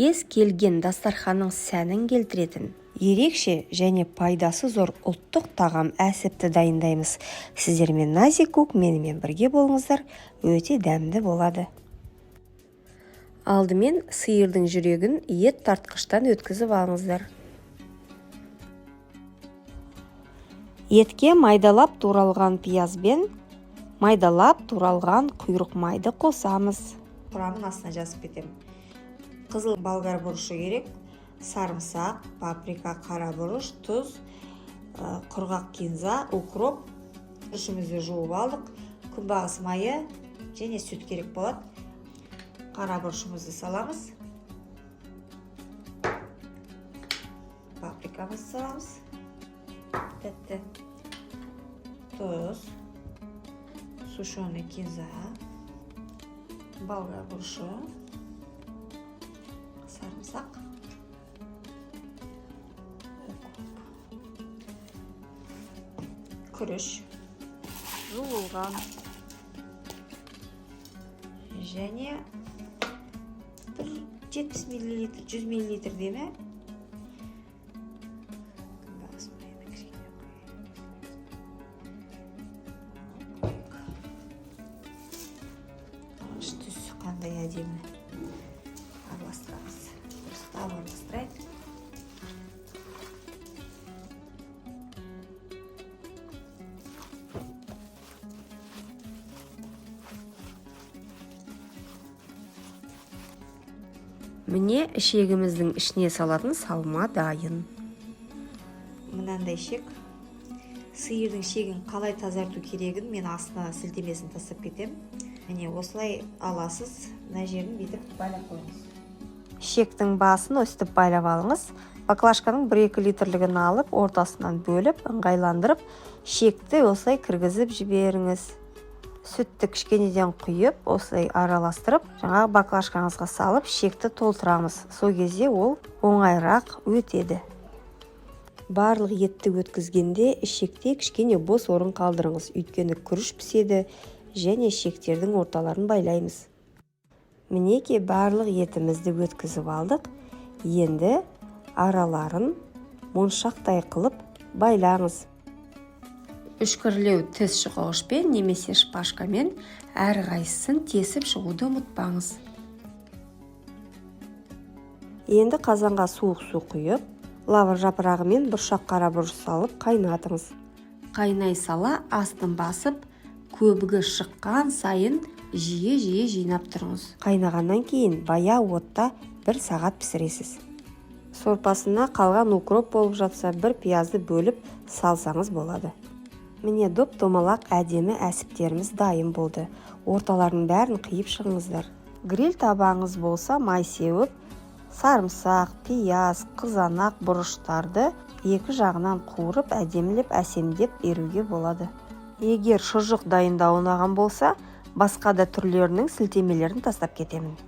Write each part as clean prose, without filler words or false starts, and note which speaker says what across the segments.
Speaker 1: кез келген дастарханның сәнін келтіретін ерекше және пайдасы зор ұлттық тағам әсіпті дайындаймыз. Сіздермен Назик Кук, менімен бірге болыңыздар, өте дәмді болады. Алдымен сиырдың жүрегін ет тартқыштан өткізіп алыңыздар. Етке майдалап туралған пиязбен майдалап туралған құйрық майды қосамыз. Құрамын астына жазып кетемін. Қызыл болгар бұрышы керек, сарымсақ, паприка, қара бұрыш, тұз, құрғақ кинза, укроп. Бұрышымызды жуып алдық. Күнбағыс майы және сүт керек болады. Қара бұрышымызды саламыз. Паприкамызды саламыз. Тәтті. Тұз, сушеный кинза, болгар бұрышы, сарымсақ, күріш, жуылған және 70 мл, 100 мл деме. Түс қандай әдемі араластырамыз. Дұрыстап араластырайық. Міне ішегіміздің ішіне салатын салма дайын. Мынандай ішек. Сиырдың ішегін қалай тазарту керегін мен астына сілтемесін тастап кетем. Міне осылай аласыз, мына жерін бүйтіп байлап қойыңыз. Ішектің басын өстіп байлап алыңыз. Баклажканың 1-2 литрлігін алып, ортасынан бөліп, ыңғайландырып, ішекті осылай кіргізіп жіберіңіз. Сүтті кішкенеден құйып, осылай араластырып, жаңағы баклажкаңызға салып, ішекті толтырамыз. Сол кезде ол оңайырақ өтеді. Барлық етті өткізгенде ішекте кішкене бос орын қалдырыңыз, өйткені күріш піседі және ішектердің орталарын байлаймыз. Мінеке барлық етімізді өткізіп алдық. Енді араларын моншақтай қылып байлаңыз. Үшкірлеу тіс шығғышпен немесе шпажкамен әрқайсысын тесіп шығуды ұмытпаңыз. Енді қазанға суық су құйып, лавр жапырағы мен бұршақ қара бұрыш салып қайнатыңыз. Қайнай сала астын басып, көбігі шыққан сайын жиі жинап тұрыңыз. Қайнағаннан кейін баяу отта 1 сағат пісіресіз. Сорпасына қалған укроп болып жатса, 1 пиязды бөліп салсаңыз болады. Міне доп-домалақ әдемі әсіптеріміз дайын болды. Орталардың бәрін қиып шығыңыздар. Гриль табағыңыз болса, май сеуіп, сарымсақ, пияз, қызанақ бұрыштарды екі жағынан қуырып, әдемілеп, әсемдеп беруге болады. Егер шұжық дайындау ұнаған болса, басқа да түрлерінің сілтемелерін тастап кетемін.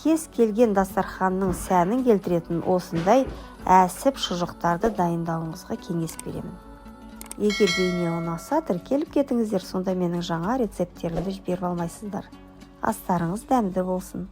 Speaker 1: Кез келген дастарханның сәнін келтіретін осындай әсіп шұжықтарды дайындауыңызға кеңес беремін. Егер бейне ұнаса, тіркеліп кетіңіздер, сонда менің жаңа рецепттерімді жіберіп алмайсыздар. Астарыңыз дәмді болсын.